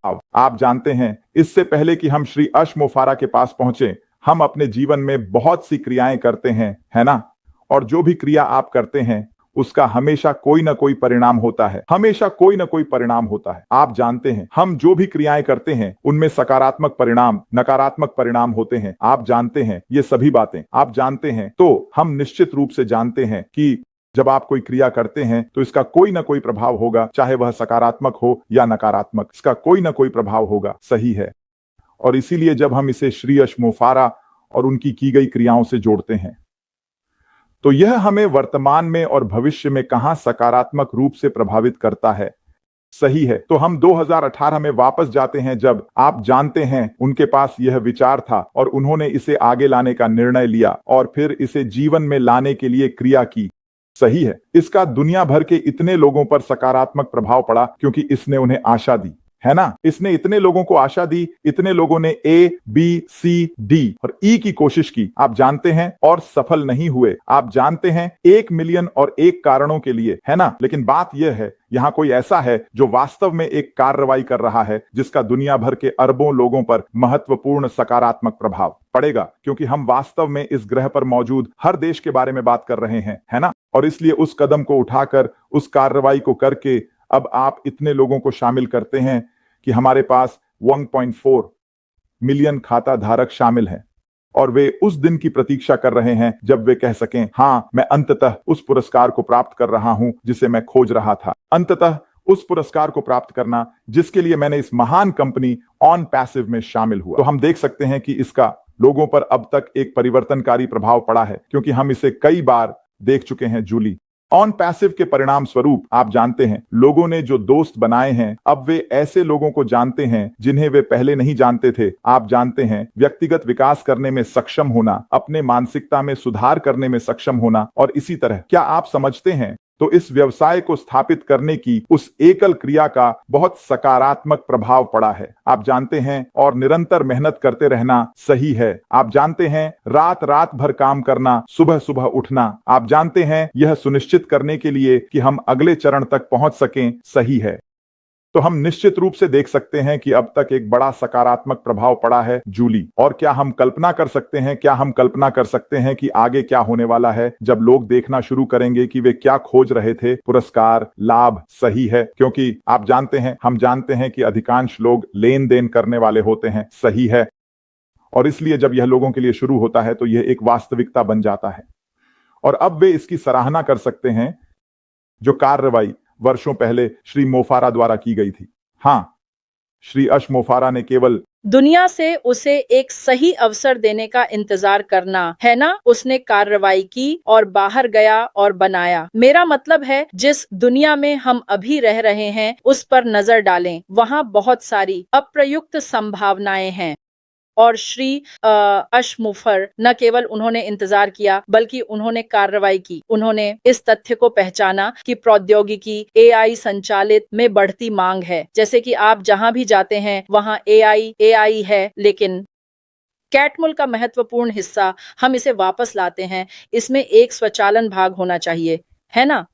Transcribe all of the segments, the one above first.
आप जानते हैं, इससे पहले कि हम श्री अश मोफारा के पास पहुंचे, हम अपने जीवन में बहुत सी क्रियाएं करते हैं, है ना? और जो भी क्रिया आप करते हैं उसका हमेशा कोई ना कोई परिणाम होता है, हमेशा कोई ना कोई परिणाम होता है। आप जानते हैं, हम जो भी क्रियाएं करते हैं उनमें सकारात्मक परिणाम, नकारात्मक परिणाम होते हैं। आप जानते हैं ये सभी बातें, आप जानते हैं। तो हम निश्चित रूप से जानते हैं कि जब आप कोई क्रिया करते हैं तो इसका कोई ना कोई प्रभाव होगा, चाहे वह सकारात्मक हो या नकारात्मक, इसका कोई ना कोई प्रभाव होगा। सही है। और इसीलिए जब हम इसे श्री अश मोफारा और उनकी की गई क्रियाओं से जोड़ते हैं तो यह हमें वर्तमान में और भविष्य में कहां सकारात्मक रूप से प्रभावित करता है। सही है। तो हम 2018 में वापस जाते हैं, जब आप जानते हैं उनके पास यह विचार था और उन्होंने इसे आगे लाने का निर्णय लिया और फिर इसे जीवन में लाने के लिए क्रिया की। सही है। इसका दुनिया भर के इतने लोगों पर सकारात्मक प्रभाव पड़ा क्योंकि इसने उन्हें आशा दी, है ना? इसने इतने लोगों को आशा दी, इतने लोगों ने ए, बी, सी, डी और ई की कोशिश की, आप जानते हैं, और सफल नहीं हुए। आप जानते हैं, 1 मिलियन और एक कारणों के लिए, है ना? लेकिन बात यह है, यहां कोई ऐसा है जो वास्तव में एक कार्रवाई कर रहा है जिसका दुनिया भर के अरबों लोगों पर महत्वपूर्ण सकारात्मक प्रभाव पड़ेगा, क्योंकि हम वास्तव में इस ग्रह पर मौजूद हर देश के बारे में बात कर रहे हैं, है ना? और इसलिए उस कदम को उठाकर, उस कार्रवाई को करके अब आप इतने लोगों को शामिल करते हैं कि हमारे पास 1.4 मिलियन खाता धारक शामिल हैं और वे उस दिन की प्रतीक्षा कर रहे हैं जब वे कह सकें, हां, मैं अंततः उस पुरस्कार को प्राप्त कर रहा हूं जिसे मैं खोज रहा था। अंततः उस पुरस्कार को प्राप्त करना जिसके लिए मैंने इस महान कंपनी ऑन पैसिव में शामिल हुआ। तो हम देख सकते हैं कि इसका लोगों पर अब तक एक परिवर्तनकारी प्रभाव पड़ा है, क्योंकि हम इसे कई बार देख चुके हैं। जूली, ऑन पैसिव के परिणाम स्वरूप आप जानते हैं, लोगों ने जो दोस्त बनाए हैं अब वे ऐसे लोगों को जानते हैं जिन्हें वे पहले नहीं जानते थे। आप जानते हैं, व्यक्तिगत विकास करने में सक्षम होना, अपने मानसिकता में सुधार करने में सक्षम होना और इसी तरह। क्या आप समझते हैं? तो इस व्यवसाय को स्थापित करने की उस एकल क्रिया का बहुत सकारात्मक प्रभाव पड़ा है। आप जानते हैं, और निरंतर मेहनत करते रहना। सही है। आप जानते हैं, रात रात भर काम करना, सुबह सुबह उठना। आप जानते हैं, यह सुनिश्चित करने के लिए कि हम अगले चरण तक पहुंच सकें। सही है। तो हम निश्चित रूप से देख सकते हैं कि अब तक एक बड़ा सकारात्मक प्रभाव पड़ा है। जूली, और क्या हम कल्पना कर सकते हैं, क्या हम कल्पना कर सकते हैं कि आगे क्या होने वाला है जब लोग देखना शुरू करेंगे कि वे क्या खोज रहे थे? पुरस्कार, लाभ। सही है। क्योंकि आप जानते हैं, हम जानते हैं कि अधिकांश लोग लेन देन करने वाले होते हैं। सही है। और इसलिए जब यह लोगों के लिए शुरू होता है तो यह एक वास्तविकता बन जाता है और अब वे इसकी सराहना कर सकते हैं जो कार्रवाई वर्षों पहले श्री मोफारा द्वारा की गई थी। हां, श्री अश मोफारा ने केवल दुनिया से उसे एक सही अवसर देने का इंतजार करना, है ना? उसने कार्रवाई की और बाहर गया और बनाया। मेरा मतलब है, जिस दुनिया में हम अभी रह रहे हैं उस पर नजर डालें। वहां बहुत सारी अप्रयुक्त संभावनाएं हैं। और श्री अश मुफर न केवल उन्होंने इंतजार किया बल्कि उन्होंने कार्रवाई की। उन्होंने इस तथ्य को पहचाना कि प्रौद्योगिकी एआई संचालित में बढ़ती मांग है। जैसे कि आप जहां भी जाते हैं वहां एआई है, लेकिन कैटमुल का महत्वपूर्ण हिस्सा, हम इसे वापस लाते हैं, इसमें एक स्वचालन भाग होना चाहिए, है ना?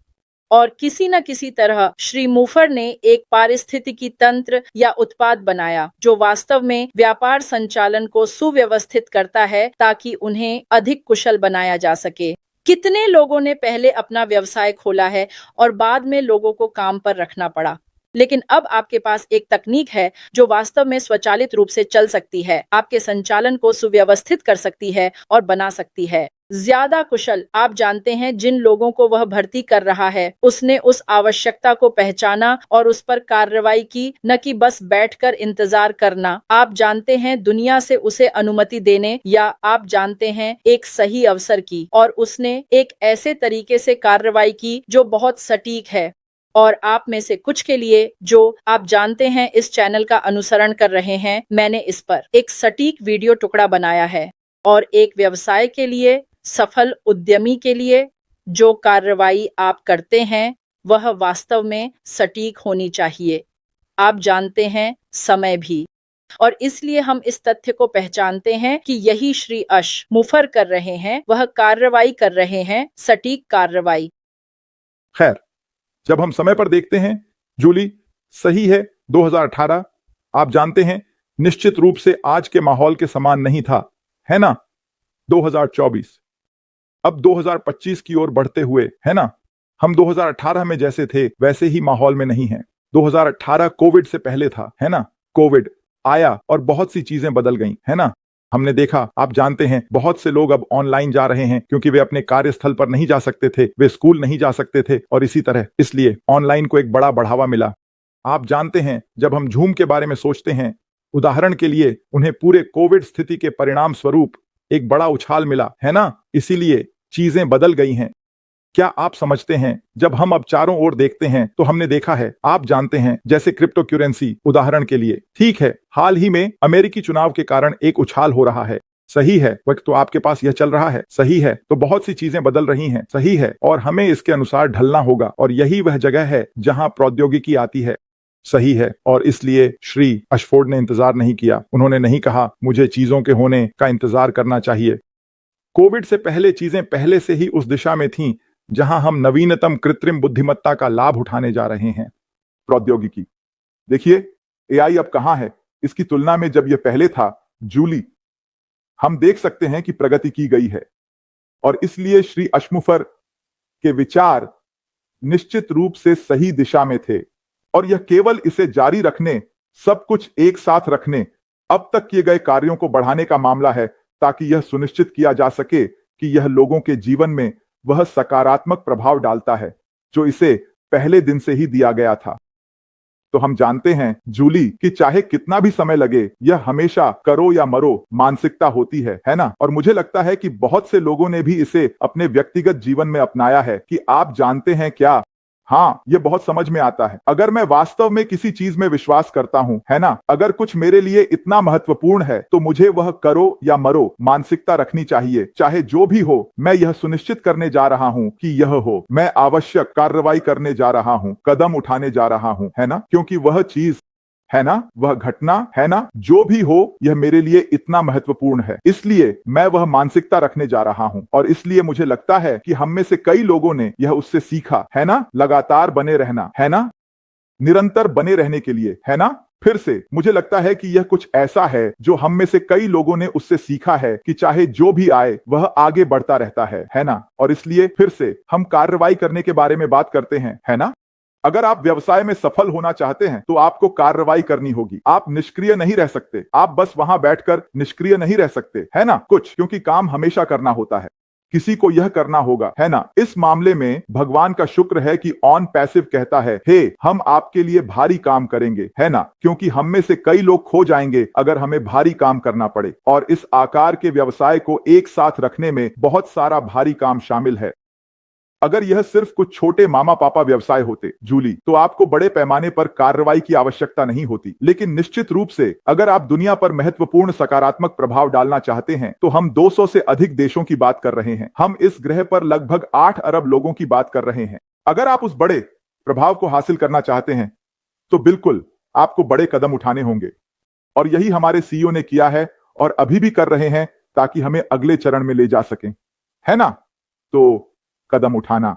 और किसी न किसी तरह श्री मुफर ने एक पारिस्थितिकी तंत्र या उत्पाद बनाया जो वास्तव में व्यापार संचालन को सुव्यवस्थित करता है ताकि उन्हें अधिक कुशल बनाया जा सके। कितने लोगों ने पहले अपना व्यवसाय खोला है और बाद में लोगों को काम पर रखना पड़ा, लेकिन अब आपके पास एक तकनीक है जो वास्तव में स्वचालित रूप से चल सकती है, आपके संचालन को सुव्यवस्थित कर सकती है और बना सकती है ज्यादा कुशल। आप जानते हैं, जिन लोगों को वह भर्ती कर रहा है, उसने उस आवश्यकता को पहचाना और उस पर कार्रवाई की, न कि बस बैठकर इंतजार करना। आप जानते हैं, दुनिया से उसे अनुमति देने, या आप जानते हैं, एक सही अवसर की, और उसने एक ऐसे तरीके से कार्रवाई की जो बहुत सटीक है। और आप में से कुछ के लिए जो आप जानते हैं इस चैनल का अनुसरण कर रहे हैं, मैंने इस पर एक सटीक वीडियो टुकड़ा बनाया है। और एक व्यवसाय के लिए, सफल उद्यमी के लिए, जो कार्रवाई आप करते हैं वह वास्तव में सटीक होनी चाहिए। आप जानते हैं, समय भी। और इसलिए हम इस तथ्य को पहचानते हैं कि यही श्री अश मुफर कर रहे हैं, वह कार्रवाई कर रहे हैं, सटीक कार्रवाई। खैर, जब हम समय पर देखते हैं, जूली, सही है, 2018 आप जानते हैं, निश्चित रूप से आज के माहौल के समान नहीं था, है ना? 2024 अब 2025 की ओर बढ़ते हुए, है ना? हम 2018 में जैसे थे वैसे ही माहौल में नहीं हैं। 2018 कोविड से पहले था, है ना? कोविड आया और बहुत सी चीजें बदल गईं, है ना? हमने देखा, आप जानते हैं, बहुत से लोग अब ऑनलाइन जा रहे हैं क्योंकि वे अपने कार्यस्थल पर नहीं जा सकते थे, वे स्कूल नहीं जा सकते थे और इसी तरह इसलिए ऑनलाइन को एक बड़ा बढ़ावा मिला। आप जानते हैं, जब हम ज़ूम के बारे में सोचते हैं, उदाहरण के लिए उन्हें पूरे कोविड स्थिति के परिणाम स्वरूप एक बड़ा उछाल मिला, है ना? इसीलिए चीजें बदल गई हैं। क्या आप समझते हैं, जब हम अब चारों ओर देखते हैं तो हमने देखा है, आप जानते हैं, जैसे क्रिप्टो करेंसी उदाहरण के लिए, ठीक है, हाल ही में अमेरिकी चुनाव के कारण एक उछाल हो रहा है। सही है, वक्त तो आपके पास यह चल रहा है, सही है, तो बहुत सी चीजें बदल रही हैं, सही है, और हमें इसके अनुसार ढलना होगा और यही वह जगह है जहां प्रौद्योगिकी आती है। सही है, और इसलिए श्री अशफोर्ड ने इंतजार नहीं किया। उन्होंने नहीं कहा मुझे चीजों के होने का इंतजार करना चाहिए। कोविड से पहले चीजें पहले से ही उस दिशा में थीं जहां हम नवीनतम कृत्रिम बुद्धिमत्ता का लाभ उठाने जा रहे हैं। प्रौद्योगिकी देखिए, एआई अब कहां है इसकी तुलना में जब यह पहले था, जूली, हम देख सकते हैं कि प्रगति की गई है। और इसलिए श्री अशमुफर के विचार निश्चित रूप से सही दिशा में थे और यह केवल इसे जारी रखने, सब कुछ एक साथ रखने, अब तक किए गए कार्यों को बढ़ाने का मामला है, ताकि यह सुनिश्चित किया जा सके कि यह लोगों के जीवन में वह सकारात्मक प्रभाव डालता है जो इसे पहले दिन से ही दिया गया था। तो हम जानते हैं, जूली, कि चाहे कितना भी समय लगे, यह हमेशा करो या मरो मानसिकता होती है ना? और मुझे लगता है कि बहुत से लोगों ने भी इसे अपने व्यक्तिगत जीवन में अपनाया है कि आप जानते हैं क्या, हाँ, ये बहुत समझ में आता है। अगर मैं वास्तव में किसी चीज में विश्वास करता हूं, है ना, अगर कुछ मेरे लिए इतना महत्वपूर्ण है, तो मुझे वह करो या मरो मानसिकता रखनी चाहिए। चाहे जो भी हो, मैं यह सुनिश्चित करने जा रहा हूं कि यह हो, मैं आवश्यक कार्रवाई करने जा रहा हूं, कदम उठाने जा रहा हूं, है ना? क्योंकि वह चीज, है ना, वह घटना, है ना, जो भी हो, यह मेरे लिए इतना महत्वपूर्ण है, इसलिए मैं वह मानसिकता रखने जा रहा हूं। और इसलिए मुझे लगता है कि हम में से कई लोगों ने यह उससे सीखा, है ना, लगातार बने रहना, है ना, निरंतर बने रहने के लिए, है ना? फिर से मुझे लगता है कि यह कुछ ऐसा है जो हम में से कई लोगों ने उससे सीखा है कि चाहे जो भी आए, वह आगे बढ़ता रहता है ना? और इसलिए फिर से हम कार्रवाई करने के बारे में बात करते हैं, है ना? अगर आप व्यवसाय में सफल होना चाहते हैं तो आपको कार्रवाई करनी होगी। आप निष्क्रिय नहीं रह सकते, आप बस वहां बैठकर निष्क्रिय नहीं रह सकते, है ना? कुछ, क्योंकि काम हमेशा करना होता है, किसी को यह करना होगा, है ना? इस मामले में भगवान का शुक्र है कि ऑन पैसिव कहता है, हे, हम आपके लिए भारी काम करेंगे, है ना? क्योंकि हम में से कई लोग खो जाएंगे अगर हमें भारी काम करना पड़े, और इस आकार के व्यवसाय को एक साथ रखने में बहुत सारा भारी काम शामिल है। अगर यह सिर्फ कुछ छोटे मामा पापा व्यवसाय होते, जूली, तो आपको बड़े पैमाने पर कार्रवाई की आवश्यकता नहीं होती। लेकिन निश्चित रूप से अगर आप दुनिया पर महत्वपूर्ण सकारात्मक प्रभाव डालना चाहते हैं, तो हम 200 से अधिक देशों की बात कर रहे हैं। हम इस ग्रह पर लगभग 8 अरब लोगों की बात कर रहे हैं। अगर आप उस बड़े प्रभाव को हासिल करना चाहते हैं, तो बिल्कुल आपको बड़े कदम उठाने होंगे। और यही हमारे सीईओ ने किया है और अभी भी कर रहे हैं, ताकि हमें अगले चरण में ले जा सकें, है ना? तो कदम उठाना,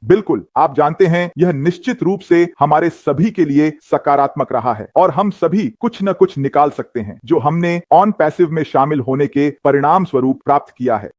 बिल्कुल, आप जानते हैं, यह निश्चित रूप से हमारे सभी के लिए सकारात्मक रहा है और हम सभी कुछ न कुछ निकाल सकते हैं जो हमने ऑन पैसिव में शामिल होने के परिणाम स्वरूप प्राप्त किया है।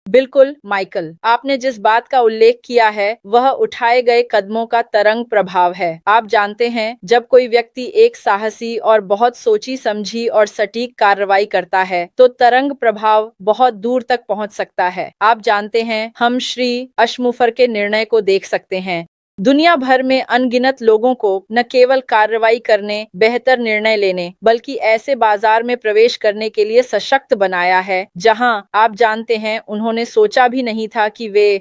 बिल्कुल माइकल, आपने जिस बात का उल्लेख किया है वह उठाए गए कदमों का तरंग प्रभाव है। आप जानते हैं, जब कोई व्यक्ति एक साहसी और बहुत सोची समझी और सटीक कार्रवाई करता है, तो तरंग प्रभाव बहुत दूर तक पहुंच सकता है। आप जानते हैं, हम श्री अशमुफर के निर्णय को देख सकते हैं। दुनिया भर में अनगिनत लोगों को न केवल कार्रवाई करने, बेहतर निर्णय लेने, बल्कि ऐसे बाजार में प्रवेश करने के लिए सशक्त बनाया है जहां आप जानते हैं, उन्होंने सोचा भी नहीं था कि वे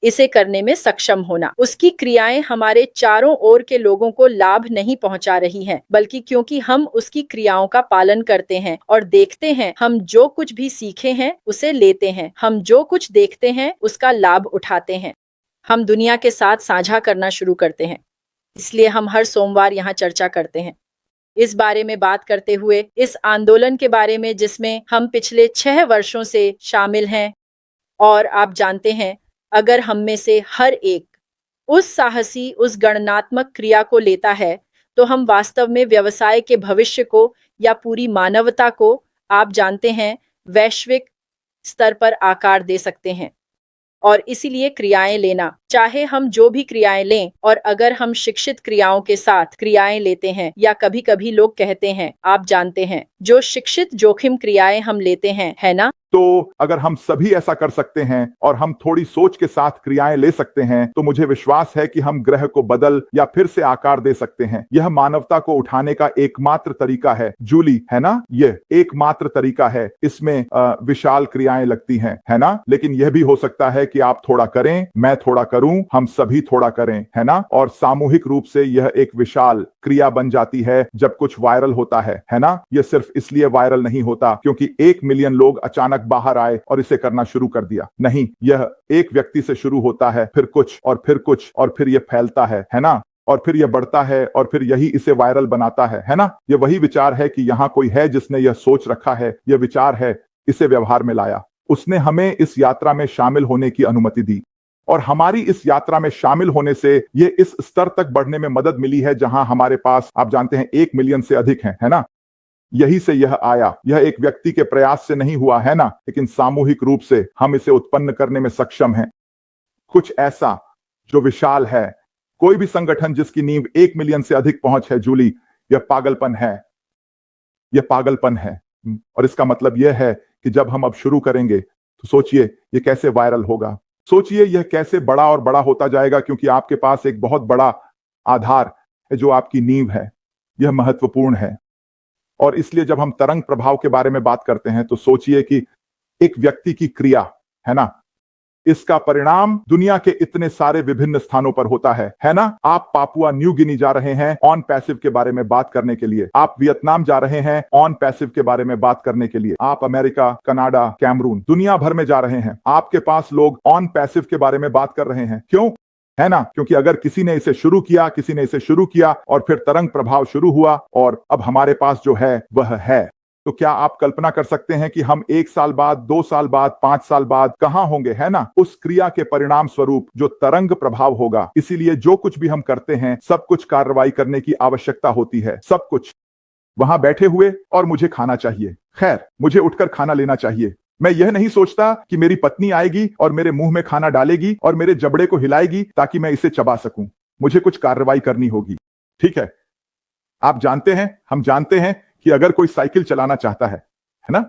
इसे करने में सक्षम होना। उसकी क्रियाएं हमारे चारों ओर के लोगों को लाभ नहीं पहुंचा रही हैं, बल्कि क्योंकि हम उसकी क्रियाओं का पालन करते हैं और देखते हैं, हम जो कुछ भी सीखे हैं उसे लेते हैं, हम जो कुछ देखते हैं उसका लाभ उठाते हैं, हम दुनिया के साथ साझा करना शुरू करते हैं। इसलिए हम हर सोमवार यहाँ चर्चा करते हैं, इस बारे में बात करते हुए, इस आंदोलन के बारे में जिसमें हम पिछले 6 वर्षों से शामिल हैं। और आप जानते हैं, अगर हम में से हर एक उस साहसी, उस गणनात्मक क्रिया को लेता है, तो हम वास्तव में व्यवसाय के भविष्य को या पूरी मानवता को, आप जानते हैं, वैश्विक स्तर पर आकार दे सकते हैं। और इसीलिए क्रियाएं लेना, चाहे हम जो भी क्रियाएं लें, और अगर हम शिक्षित क्रियाओं के साथ क्रियाएं लेते हैं, या कभी कभी लोग कहते हैं, आप जानते हैं, जो शिक्षित जोखिम क्रियाएं हम लेते हैं, है ना? तो अगर हम सभी ऐसा कर सकते हैं और हम थोड़ी सोच के साथ क्रियाएं ले सकते हैं, तो मुझे विश्वास है कि हम ग्रह को बदल या फिर से आकार दे सकते हैं। यह मानवता को उठाने का एकमात्र तरीका है, जूली, है ना? यह एकमात्र तरीका है। इसमें विशाल क्रियाएं लगती हैं, है ना? लेकिन यह भी हो सकता है कि आप थोड़ा करें, मैं थोड़ा करूं, हम सभी थोड़ा करें, है ना? और सामूहिक रूप से यह एक विशाल क्रिया बन जाती है जब कुछ वायरल होता है ना? यह सिर्फ इसलिए वायरल नहीं होता क्योंकि 1 मिलियन लोग अचानक बाहर आए और इसे करना शुरू कर दिया। नहीं, यह एक व्यक्ति से शुरू होता है, फिर कुछ और फिर कुछ, और फिर यह फैलता है ना? और फिर यह बढ़ता है और फिर यही इसे वायरल बनाता है ना? यह वही विचार है कि यहां कोई है जिसने यह सोच रखा है, यह विचार है, इसे व्यवहार में लाया। उसने हमें इस यात्रा में शामिल होने की अनुमति दी, और हमारी इस यात्रा में शामिल होने से ये इस स्तर तक बढ़ने में मदद मिली है जहां हमारे पास, आप जानते हैं, 1 मिलियन से अधिक हैं, है ना? यही से यह आया। यह एक व्यक्ति के प्रयास से नहीं हुआ, है ना? लेकिन सामूहिक रूप से हम इसे उत्पन्न करने में सक्षम हैं। कुछ ऐसा जो विशाल है। कोई भी संगठन जिसकी नींव 1 मिलियन से अधिक पहुंच है, जूली, यह पागलपन है। यह पागलपन है। और इसका मतलब यह है कि जब हम अब शुरू करेंगे तो सोचिए यह कैसे वायरल होगा। सोचिए यह कैसे बड़ा और बड़ा होता जाएगा, क्योंकि आपके पास एक बहुत बड़ा आधार है जो आपकी नींव है। यह महत्वपूर्ण है। और इसलिए जब हम तरंग प्रभाव के बारे में बात करते हैं तो सोचिए कि एक व्यक्ति की क्रिया, है ना, इसका परिणाम दुनिया के इतने सारे विभिन्न स्थानों पर होता है ना? आप पापुआ न्यू गिनी जा रहे हैं ऑन पैसिव के बारे में बात करने के लिए, आप वियतनाम जा रहे हैं ऑन पैसिव के बारे में बात करने के लिए, आप अमेरिका, कनाडा, कैमरून, दुनिया भर में जा रहे हैं। आपके पास लोग ऑन पैसिव के बारे में बात कर रहे हैं। क्यों? है ना? क्योंकि अगर किसी ने इसे शुरू किया और फिर तरंग प्रभाव शुरू हुआ, और अब हमारे पास जो है वह है। तो क्या आप कल्पना कर सकते हैं कि हम 1 साल बाद, 2 साल बाद, 5 साल बाद कहां होंगे, है ना? उस क्रिया के परिणाम स्वरूप जो तरंग प्रभाव होगा। इसीलिए जो कुछ भी हम करते हैं, सब कुछ कार्रवाई करने की आवश्यकता होती है। सब कुछ। वहां बैठे हुए और मुझे खाना चाहिए, खैर, मुझे उठकर खाना लेना चाहिए। मैं यह नहीं सोचता कि मेरी पत्नी आएगी और मेरे मुंह में खाना डालेगी और मेरे जबड़े को हिलाएगी ताकि मैं इसे चबा सकूं। मुझे कुछ कार्रवाई करनी होगी, ठीक है? आप जानते हैं, हम जानते हैं कि अगर कोई साइकिल चलाना चाहता है ना,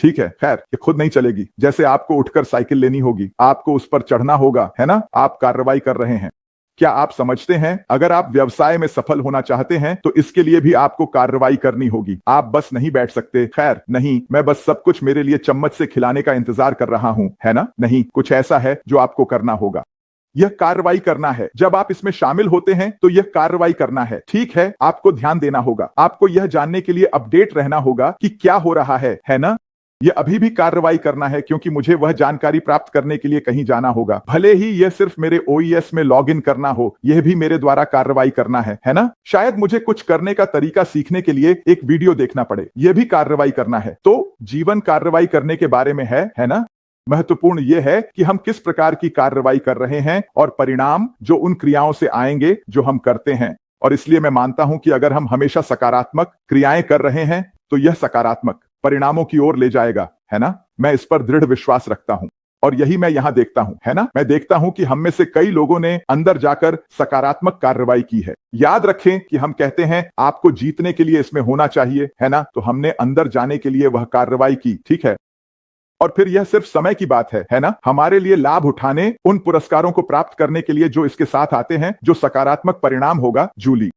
ठीक है, खैर, ये खुद नहीं चलेगी। जैसे आपको उठकर साइकिल लेनी होगी, आपको उस पर चढ़ना होगा, है ना? आप कार्रवाई कर रहे हैं। क्या आप समझते हैं, अगर आप व्यवसाय में सफल होना चाहते हैं तो इसके लिए भी आपको कार्रवाई करनी होगी। आप बस नहीं बैठ सकते, खैर नहीं, मैं बस सब कुछ मेरे लिए चम्मच से खिलाने का इंतजार कर रहा हूं, है ना? नहीं, कुछ ऐसा है जो आपको करना होगा। यह कार्रवाई करना है। जब आप इसमें शामिल होते हैं तो यह कार्रवाई करना है, ठीक है? आपको ध्यान देना होगा, आपको यह जानने के लिए अपडेट रहना होगा कि क्या हो रहा है ना? यह अभी भी कार्रवाई करना है, क्योंकि मुझे वह जानकारी प्राप्त करने के लिए कहीं जाना होगा। भले ही यह सिर्फ मेरे ओईएस में लॉग इन करना हो, यह भी मेरे द्वारा कार्रवाई करना है ना? शायद मुझे कुछ करने का तरीका सीखने के लिए एक वीडियो देखना पड़े, यह भी कार्रवाई करना है। तो जीवन कार्रवाई करने के बारे में है ना? महत्वपूर्ण यह है कि हम किस प्रकार की कार्रवाई कर रहे हैं और परिणाम जो उन क्रियाओं से आएंगे जो हम करते हैं। और इसलिए मैं मानता हूं कि अगर हम हमेशा सकारात्मक क्रियाएं कर रहे हैं तो यह सकारात्मक परिणामों की ओर ले जाएगा, है ना? मैं इस पर दृढ़ विश्वास रखता हूं, और यही मैं यहां देखता हूं, है ना? मैं देखता हूं कि हम में से कई लोगों ने अंदर जाकर सकारात्मक कार्रवाई की है। याद रखें कि हम कहते हैं आपको जीतने के लिए इसमें होना चाहिए, है ना? तो हमने अंदर जाने के लिए वह कार्रवाई की, ठीक है? और फिर यह सिर्फ समय की बात है ना? हमारे लिए लाभ उठाने, उन पुरस्कारों को प्राप्त करने के लिए जो इसके साथ आते हैं, जो सकारात्मक परिणाम होगा, जूली।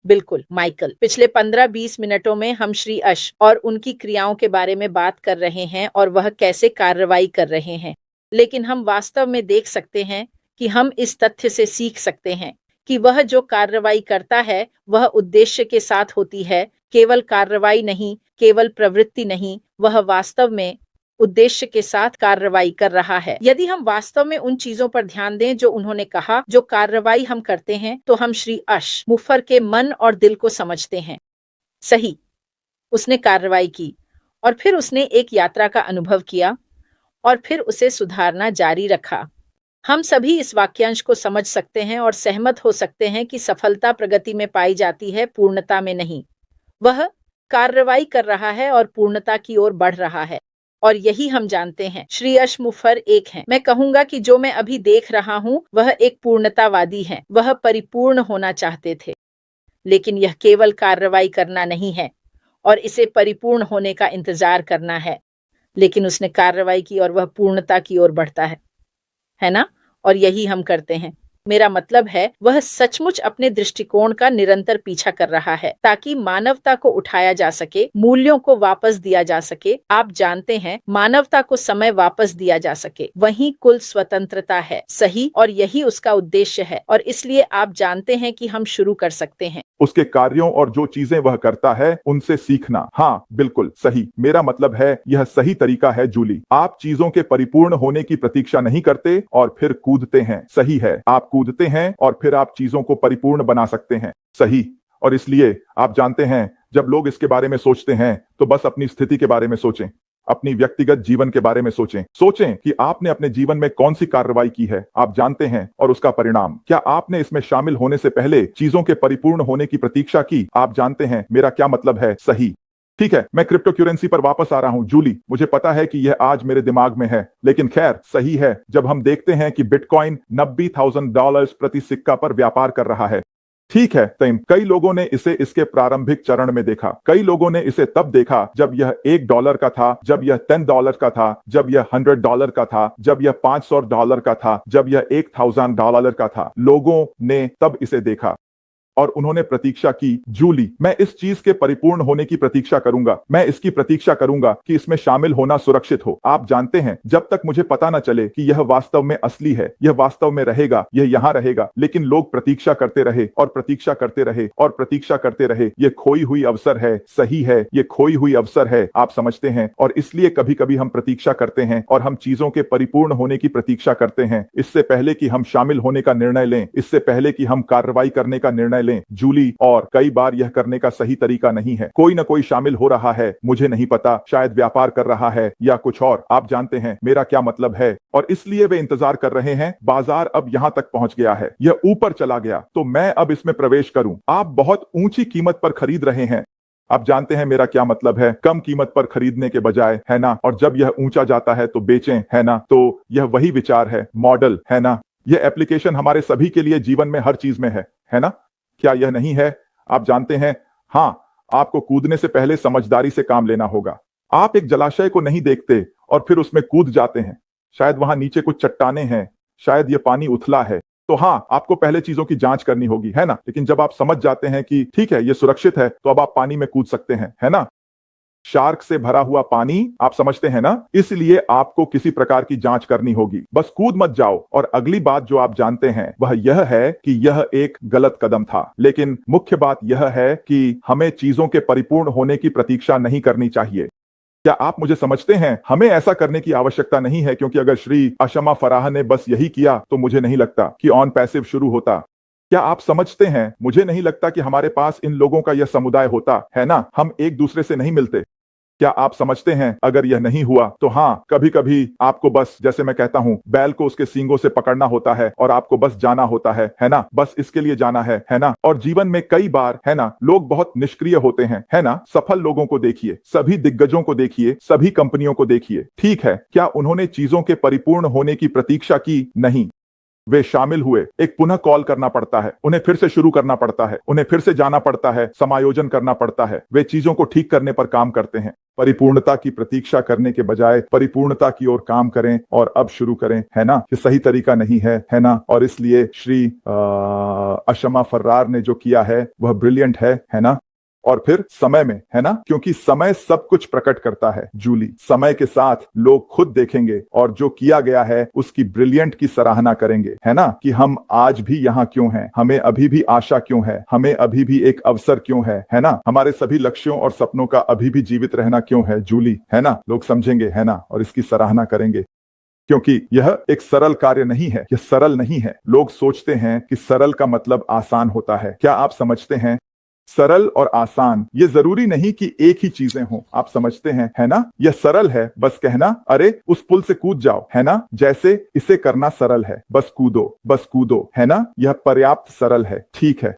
बिल्कुल माइकल, पिछले 15-20 मिनटों में हम श्री अश और उनकी क्रियाओं के बारे में बात कर रहे हैं और वह कैसे कार्रवाई कर रहे हैं। लेकिन हम वास्तव में देख सकते हैं कि हम इस तथ्य से सीख सकते हैं कि वह जो कार्रवाई करता है वह उद्देश्य के साथ होती है, केवल कार्रवाई नहीं, केवल प्रवृत्ति नहीं, वह वास्तव में उद्देश्य के साथ कार्रवाई कर रहा है। यदि हम वास्तव में उन चीजों पर ध्यान दें जो उन्होंने कहा, जो कार्रवाई हम करते हैं, तो हम श्री अश मुफर के मन और दिल को समझते हैं। सही, उसने कार्रवाई की और फिर उसने एक यात्रा का अनुभव किया और फिर उसे सुधारना जारी रखा। हम सभी इस वाक्यांश को समझ सकते हैं और सहमत हो सकते हैं कि सफलता प्रगति में पाई जाती है, पूर्णता में नहीं। वह कार्रवाई कर रहा है और पूर्णता की ओर बढ़ रहा है, और यही हम जानते हैं। श्री अशमुफर एक हैं। मैं कहूंगा कि जो मैं अभी देख रहा हूं वह एक पूर्णतावादी है। वह परिपूर्ण होना चाहते थे, लेकिन यह केवल कार्रवाई करना नहीं है और इसे परिपूर्ण होने का इंतजार करना है। लेकिन उसने कार्रवाई की और वह पूर्णता की ओर बढ़ता है ना? और यही हम करते हैं। मेरा मतलब है वह सचमुच अपने दृष्टिकोण का निरंतर पीछा कर रहा है ताकि मानवता को उठाया जा सके, मूल्यों को वापस दिया जा सके। आप जानते हैं, मानवता को समय वापस दिया जा सके। वही कुल स्वतंत्रता है, सही, और यही उसका उद्देश्य है। और इसलिए आप जानते हैं कि हम शुरू कर सकते हैं। उसके कार्यों और जो चीजें वह करता है उनसे सीखना। हाँ, बिल्कुल सही। मेरा मतलब है यह सही तरीका है जूली। आप चीजों के परिपूर्ण होने की प्रतीक्षा नहीं करते और फिर कूदते हैं। सही है, आप कूदते हैं और फिर आप चीजों को परिपूर्ण बना सकते हैं। सही। और इसलिए आप जानते हैं, जब लोग इसके बारे में सोचते हैं तो बस अपनी स्थिति के बारे में सोचें, अपनी व्यक्तिगत जीवन के बारे में सोचें। सोचें कि आपने अपने जीवन में कौन सी कार्रवाई की है, आप जानते हैं, और उसका परिणाम क्या। आपने इसमें शामिल होने से पहले चीजों के परिपूर्ण होने की प्रतीक्षा की, आप जानते हैं मेरा क्या मतलब है। सही। ठीक है, मैं क्रिप्टो करेंसी पर वापस आ रहा हूं जूली। मुझे पता है कि यह आज मेरे दिमाग में है, लेकिन खैर सही है। जब हम देखते हैं कि बिटकॉइन $90,000 प्रति सिक्का पर व्यापार कर रहा है। ठीक है तैम, कई लोगों ने इसे इसके प्रारंभिक चरण में देखा। कई लोगों ने इसे तब देखा जब यह $1 का था, जब यह $10 का था, जब यह $100 का था, जब यह $500 का था, जब यह $1,000 का था। लोगों ने तब इसे देखा और उन्होंने प्रतीक्षा की। जूली, मैं इस चीज के परिपूर्ण होने की प्रतीक्षा करूंगा। मैं इसकी प्रतीक्षा करूंगा कि इसमें शामिल होना सुरक्षित हो। आप जानते हैं, जब तक मुझे पता न चले कि यह वास्तव में असली है, यह वास्तव में रहेगा, यह यहां रहेगा। लेकिन लोग प्रतीक्षा करते रहे और प्रतीक्षा करते रहे और प्रतीक्षा करते रहे। यह खोई हुई अवसर है। सही है, यह खोई हुई अवसर है, आप समझते हैं। और इसलिए कभी कभी हम प्रतीक्षा करते हैं और हम चीजों के परिपूर्ण होने की प्रतीक्षा करते हैं, इससे पहले कि हम शामिल होने का निर्णय लें, इससे पहले कि हम कार्रवाई करने का निर्णय लें जूली। और कई बार यह करने का सही तरीका नहीं है। कोई ना कोई शामिल हो रहा है, मुझे नहीं पता, शायद व्यापार कर रहा है या कुछ और। आप जानते हैं मेरा क्या मतलब है। और इसलिए वे इंतजार कर रहे हैं। बाजार अब यहां तक पहुंच गया है, यह ऊपर चला गया, तो मैं अब इसमें प्रवेश करूं। आप बहुत ऊंची कीमत पर खरीद रहे हैं। आप जानते हैं मेरा क्या मतलब है, कम कीमत पर खरीदने के बजाय, है ना। और जब यह ऊंचा जाता है तो बेचें, है ना। तो यह वही विचार है, मॉडल, है ना। यह एप्लीकेशन हमारे सभी के लिए जीवन में हर चीज में है ना। क्या यह नहीं है? आप जानते हैं, हां, आपको कूदने से पहले समझदारी से काम लेना होगा। आप एक जलाशय को नहीं देखते और फिर उसमें कूद जाते हैं। शायद वहां नीचे कुछ चट्टानें हैं, शायद यह पानी उथला है। तो हां, आपको पहले चीजों की जांच करनी होगी, है ना। लेकिन जब आप समझ जाते हैं कि ठीक है, यह सुरक्षित है, तो अब आप पानी में कूद सकते हैं, है ना। शार्क से भरा हुआ पानी, आप समझते हैं ना। इसलिए आपको किसी प्रकार की जांच करनी होगी। बस कूद मत जाओ। और अगली बात जो आप जानते हैं वह यह है कि यह एक गलत कदम था। लेकिन मुख्य बात यह है कि हमें चीजों के परिपूर्ण होने की प्रतीक्षा नहीं करनी चाहिए। क्या आप मुझे समझते हैं? हमें ऐसा करने की आवश्यकता नहीं है, क्योंकि अगर श्री अशमा फराह ने बस यही किया तो मुझे नहीं लगता कि ऑन पैसिव शुरू होता। क्या आप समझते हैं? मुझे नहीं लगता कि हमारे पास इन लोगों का यह समुदाय होता, है ना। हम एक दूसरे से नहीं मिलते। क्या आप समझते हैं? अगर यह नहीं हुआ तो हां, कभी कभी आपको बस, जैसे मैं कहता हूं, बैल को उसके सींगों से पकड़ना होता है और आपको बस जाना होता है ना। बस इसके लिए जाना है ना। और जीवन में कई बार, है ना, लोग बहुत निष्क्रिय होते हैं, है ना। सफल लोगों को देखिए, सभी दिग्गजों को देखिए, सभी कंपनियों को देखिए। ठीक है, क्या उन्होंने चीजों के परिपूर्ण होने की प्रतीक्षा की? नहीं। वे शामिल हुए। एक पुनः कॉल करना पड़ता है, उन्हें फिर से शुरू करना पड़ता है, उन्हें फिर से जाना पड़ता है, समायोजन करना पड़ता है। वे चीजों को ठीक करने पर काम करते हैं। परिपूर्णता की प्रतीक्षा करने के बजाय परिपूर्णता की ओर काम करें और अब शुरू करें, है ना। ये सही तरीका नहीं है ना। और इसलिए श्री अशमा फर्रार ने जो किया है वह ब्रिलियंट है ना। और फिर समय में, है ना, क्योंकि समय सब कुछ प्रकट करता है जूली। समय के साथ लोग खुद देखेंगे और जो किया गया है उसकी ब्रिलियंट की सराहना करेंगे, है ना, कि हम आज भी यहाँ क्यों हैं, हमें अभी भी आशा क्यों है, हमें अभी भी एक अवसर क्यों है ना, हमारे सभी लक्ष्यों और सपनों का अभी भी जीवित रहना क्यों है जूली, है ना। लोग समझेंगे, है ना, और इसकी सराहना करेंगे, क्योंकि यह एक सरल कार्य नहीं है। यह सरल नहीं है। लोग सोचते हैं कि सरल का मतलब आसान होता है। क्या आप समझते हैं? सरल और आसान, ये जरूरी नहीं कि एक ही चीजें हों, आप समझते हैं, है ना? यह सरल है, बस कहना अरे उस पुल से कूद जाओ, है ना? जैसे इसे करना सरल है, बस कूदो, है ना? यह पर्याप्त सरल है, ठीक है।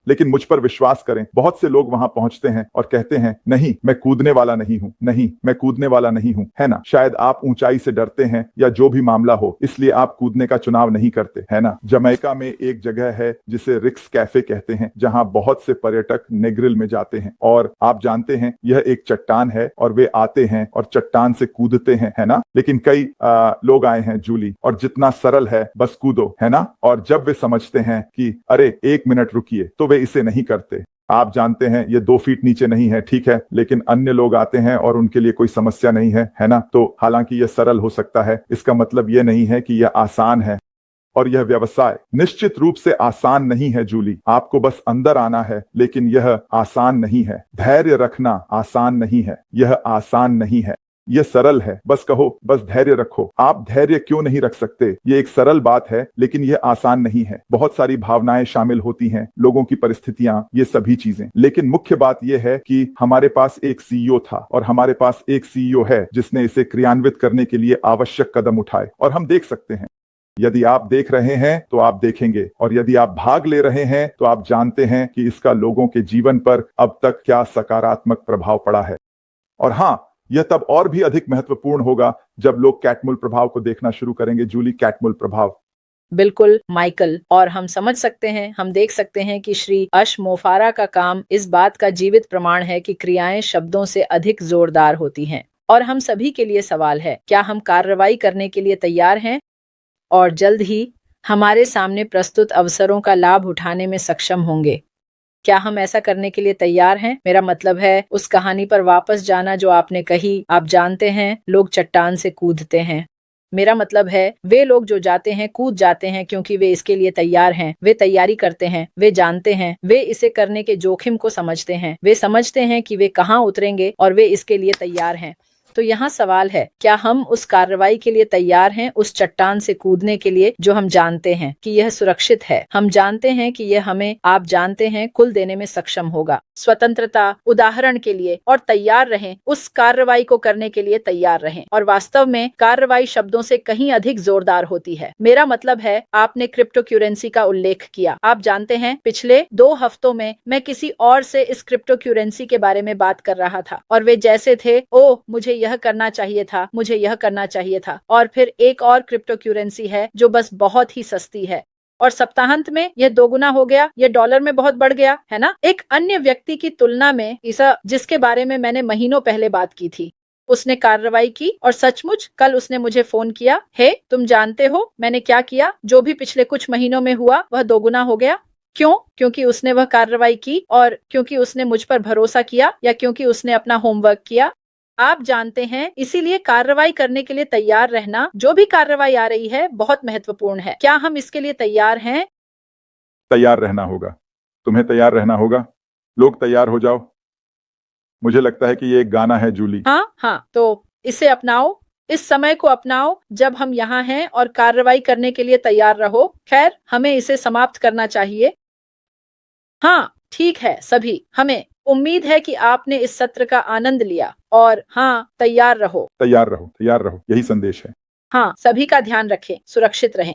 लेकिन मुझ पर विश्वास करें, बहुत से लोग वहां पहुंचते हैं और कहते हैं नहीं मैं कूदने वाला नहीं हूं, नहीं मैं कूदने वाला नहीं हूं, है ना? शायद आप ऊंचाई से डरते हैं या जो भी मामला हो, इसलिए आप कूदने का चुनाव नहीं करते, है ना? जमैका में एक जगह है जिसे रिक्स कैफे कहते हैं, जहां बहुत से पर्यटक नेग्रिल में जाते हैं, और आप जानते हैं यह एक चट्टान है और वे आते हैं और चट्टान से कूदते हैं, है ना? लेकिन कई लोग आए हैं जूली, और जितना सरल है बस कूदो, है ना? और जब वे समझते हैं कि अरे एक मिनट रुकिए, तो वे इसे नहीं करते। आप जानते हैं ये 2 फीट नीचे नहीं है, ठीक है, लेकिन अन्य लोग आते हैं और उनके लिए कोई समस्या नहीं है ना? तो हालांकि यह सरल हो सकता है, इसका मतलब यह नहीं है कि यह आसान है। और यह व्यवसाय निश्चित रूप से आसान नहीं है जूली, आपको बस अंदर आना है, लेकिन यह आसान नहीं है। धैर्य रखना आसान नहीं है, यह आसान नहीं है। यह सरल है, बस कहो, बस धैर्य रखो। आप धैर्य क्यों नहीं रख सकते? ये एक सरल बात है, लेकिन यह आसान नहीं है। बहुत सारी भावनाएं शामिल होती हैं, लोगों की परिस्थितियां, ये सभी चीजें। लेकिन मुख्य बात यह है कि हमारे पास एक सीईओ था और हमारे पास एक सीईओ है जिसने इसे क्रियान्वित करने के लिए आवश्यक कदम उठाए, और हम देख सकते हैं। यदि आप देख रहे हैं तो आप देखेंगे, और यदि आप भाग ले रहे हैं तो आप जानते हैं कि इसका लोगों के जीवन पर अब तक क्या सकारात्मक प्रभाव पड़ा है। और हां, यह तब और भी अधिक महत्वपूर्ण होगा जब लोग कैटमुल प्रभाव को देखना शुरू करेंगे। जूली, कैटमुल प्रभाव। बिल्कुल माइकल, और हम समझ सकते हैं, हम देख सकते हैं कि श्री अश मोफारा का काम इस बात का जीवित प्रमाण है कि क्रियाएं शब्दों से अधिक जोरदार होती हैं। और हम सभी के लिए सवाल है, क्या हम कार्रवाई करने के लिए तैयार हैं और जल्द ही हमारे सामने प्रस्तुत अवसरों का लाभ उठाने में सक्षम होंगे? क्या हम ऐसा करने के लिए तैयार हैं? मेरा मतलब है उस कहानी पर वापस जाना जो आपने कही। आप जानते हैं, लोग चट्टान से कूदते हैं। मेरा मतलब है वे लोग जो जाते हैं, कूद जाते हैं क्योंकि वे इसके लिए तैयार हैं। वे तैयारी करते हैं, वे जानते हैं, वे इसे करने के जोखिम को समझते हैं, वे समझते हैं कि वे कहाँ उतरेंगे और वे इसके लिए तैयार हैं। तो यहाँ सवाल है, क्या हम उस कार्रवाई के लिए तैयार हैं, उस चट्टान से कूदने के लिए जो हम जानते हैं कि यह सुरक्षित है? हम जानते हैं कि यह हमें, आप जानते हैं, कुल देने में सक्षम होगा। स्वतंत्रता, उदाहरण के लिए, और तैयार रहें, उस कार्रवाई को करने के लिए तैयार रहें। और वास्तव में कार्रवाई शब्दों से कहीं अधिक जोरदार होती है। मेरा मतलब है, आपने क्रिप्टो करेंसी का उल्लेख किया। आप जानते हैं, पिछले 2 हफ्तों में मैं किसी और से इस क्रिप्टो करेंसी के बारे में बात कर रहा था, और वे जैसे थे, ओह मुझे यह करना चाहिए था, मुझे यह करना चाहिए था। और फिर एक और क्रिप्टो करेंसी है जो बस बहुत ही सस्ती है, और सप्ताहांत में यह 2 गुना हो गया, यह डॉलर में बहुत बढ़ गया, है ना? एक अन्य व्यक्ति की तुलना में, ईसा, जिसके बारे में मैंने महीनों पहले बात की थी, उसने कार्रवाई की, और सचमुच कल उसने मुझे फोन किया, हे तुम जानते हो मैंने क्या किया? जो भी पिछले कुछ महीनों में हुआ वह 2 गुना हो गया। क्यों? क्योंकि उसने वह कार्रवाई की, और क्योंकि उसने मुझ पर भरोसा किया, या क्योंकि उसने अपना होमवर्क किया? आप जानते हैं, इसीलिए कार्रवाई करने के लिए तैयार रहना, जो भी कार्रवाई आ रही है, बहुत महत्वपूर्ण है। क्या हम इसके लिए तैयार हैं? तैयार रहना होगा, तुम्हें तैयार रहना होगा। लोग तैयार हो जाओ। मुझे लगता है कि ये एक गाना है जूली। हाँ, तो इसे अपनाओ, इस समय को अपनाओ जब हम यहाँ हैं, और कार्रवाई करने के लिए तैयार रहो। खैर, हमें इसे समाप्त करना चाहिए। हाँ, ठीक है सभी, हमें उम्मीद है कि आपने इस सत्र का आनंद लिया, और हाँ, तैयार रहो, तैयार रहो, तैयार रहो, यही संदेश है। हाँ, सभी का ध्यान रखें, सुरक्षित रहें।